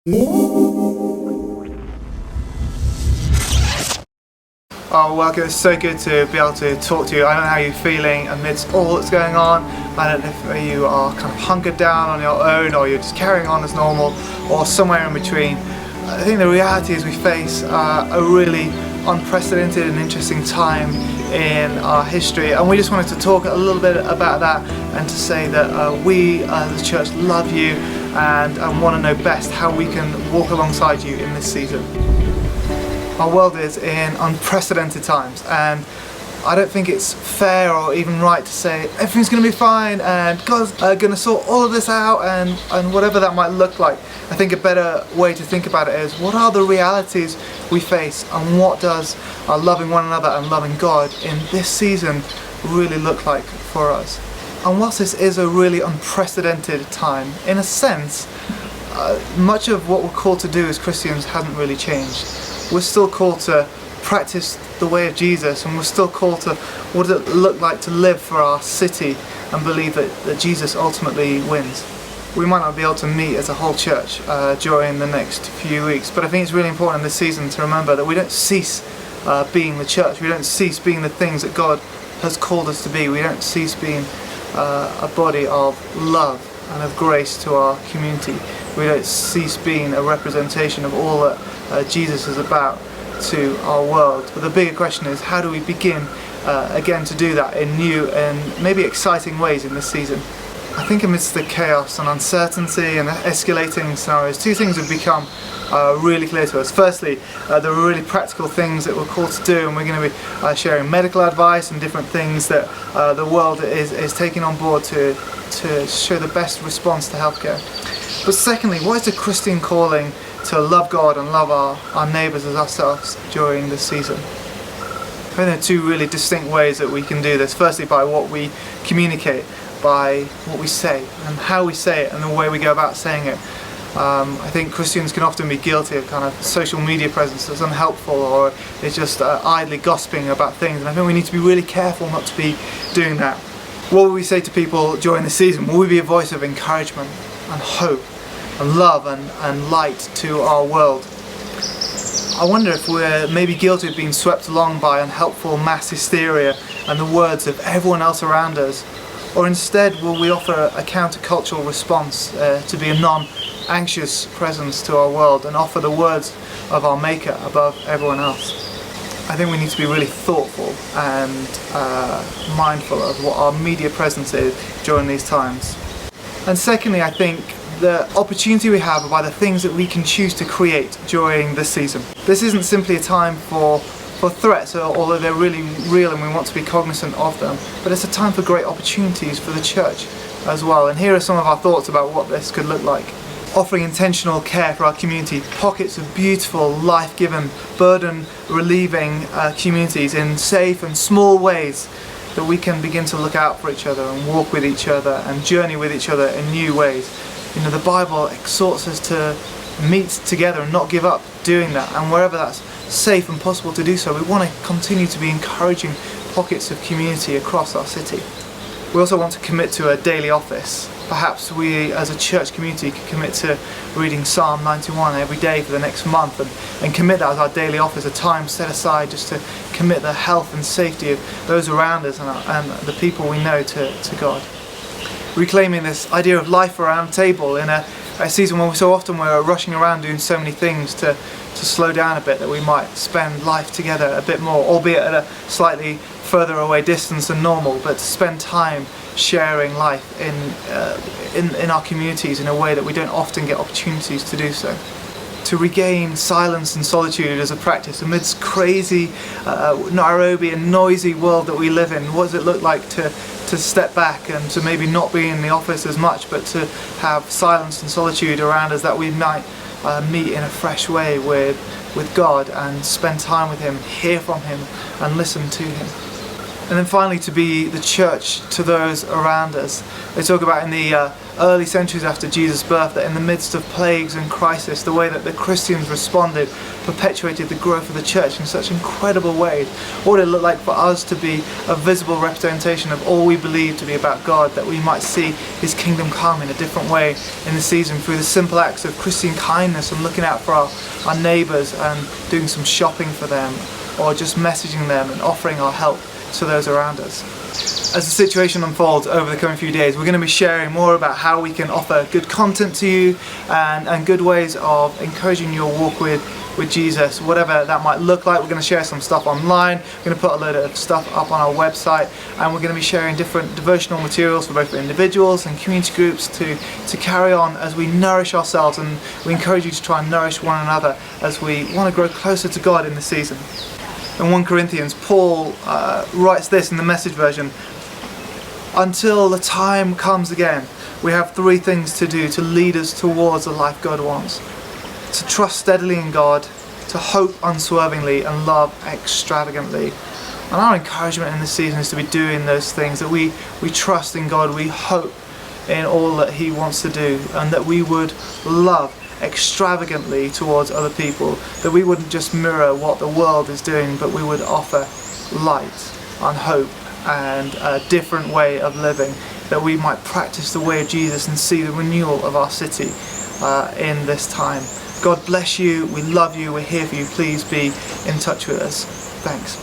Oh, welcome. It's so good to be able to talk to you. I don't know how you're feeling amidst all that's going on. I don't know if you are kind of hunkered down on your own, or you're just carrying on as normal, or somewhere in between. I think the reality is we face a really unprecedented and interesting time in our history, and we just wanted to talk a little bit about that and to say that we as a church love you and want to know best how we can walk alongside you in this season. Our world is in unprecedented times, and I don't think it's fair or even right to say everything's going to be fine and God's going to sort all of this out and whatever that might look like. I think a better way to think about it is, what are the realities we face, and what does loving one another and loving God in this season really look like for us? And whilst this is a really unprecedented time, in a sense, much of what we're called to do as Christians hasn't really changed. We're still called to practice the way of Jesus, and we're still called to what does it look like to live for our city and believe that Jesus ultimately wins. We might not be able to meet as a whole church during the next few weeks, but I think it's really important in this season to remember that we don't cease being the church. We don't cease being the things that God has called us to be. We don't cease being a body of love and of grace to our community. We don't cease being a representation of all that Jesus is about to our world. But the bigger question is, how do we begin again to do that in new and maybe exciting ways in this season? I think amidst the chaos and uncertainty and escalating scenarios, two things have become really clear to us. Firstly, there are really practical things that we're called to do, and we're going to be sharing medical advice and different things that the world is taking on board to show the best response to healthcare. But secondly, what is the Christian calling to love God and love our neighbours as ourselves during this season? I think there are two really distinct ways that we can do this. Firstly, by what we communicate, by what we say and how we say it and the way we go about saying it. I think Christians can often be guilty of kind of social media presence that's unhelpful, or it's just idly gossiping about things, and I think we need to be really careful not to be doing that. What will we say to people during the season? Will we be a voice of encouragement and hope and love and light to our world? I wonder if we're maybe guilty of being swept along by unhelpful mass hysteria and the words of everyone else around us, or instead will we offer a countercultural response to be a non-anxious presence to our world and offer the words of our Maker above everyone else? I think we need to be really thoughtful and mindful of what our media presence is during these times. And secondly, I think the opportunity we have by the things that we can choose to create during this season. This isn't simply a time for threats, although they're really real and we want to be cognizant of them, but it's a time for great opportunities for the church as well. And here are some of our thoughts about what this could look like. Offering intentional care for our community, pockets of beautiful, life-giving, burden-relieving communities in safe and small ways that we can begin to look out for each other and walk with each other and journey with each other in new ways. You know, the Bible exhorts us to meet together and not give up doing that, and wherever that's safe and possible to do so, we want to continue to be encouraging pockets of community across our city. We also want to commit to a daily office. Perhaps we as a church community could commit to reading Psalm 91 every day for the next month and commit that as our daily office, a time set aside just to commit the health and safety of those around us and the people we know to God. Reclaiming this idea of life around the table in a season when so often we're rushing around doing so many things to slow down a bit, that we might spend life together a bit more, albeit at a slightly further away distance than normal, but to spend time sharing life in our communities in a way that we don't often get opportunities to do so. To regain silence and solitude as a practice amidst crazy Nairobi and noisy world that we live in. What does it look like to step back and to maybe not be in the office as much, but to have silence and solitude around us, that we might meet in a fresh way with God and spend time with Him, hear from Him and listen to Him. And then finally, to be the church to those around us. They talk about in the early centuries after Jesus' birth that in the midst of plagues and crisis, the way that the Christians responded perpetuated the growth of the church in such incredible ways. What would it look like for us to be a visible representation of all we believe to be about God, that we might see His kingdom come in a different way in the season through the simple acts of Christian kindness and looking out for our neighbours and doing some shopping for them, or just messaging them and offering our help to those around us. As the situation unfolds over the coming few days, we're going to be sharing more about how we can offer good content to you and good ways of encouraging your walk with Jesus, whatever that might look like. We're going to share some stuff online, we're going to put a load of stuff up on our website, and we're going to be sharing different devotional materials for both individuals and community groups to carry on as we nourish ourselves, and we encourage you to try and nourish one another as we want to grow closer to God in this season. In 1 Corinthians, Paul writes this in the Message version: until the time comes again, we have 3 things to do to lead us towards the life God wants. To trust steadily in God, to hope unswervingly, and love extravagantly. And our encouragement in this season is to be doing those things, that we trust in God, we hope in all that He wants to do, and that we would love extravagantly towards other people, that we wouldn't just mirror what the world is doing, but we would offer light and hope and a different way of living, that we might practice the way of Jesus and see the renewal of our city in this time. God bless you, we love you, we're here for you. Please be in touch with us. Thanks.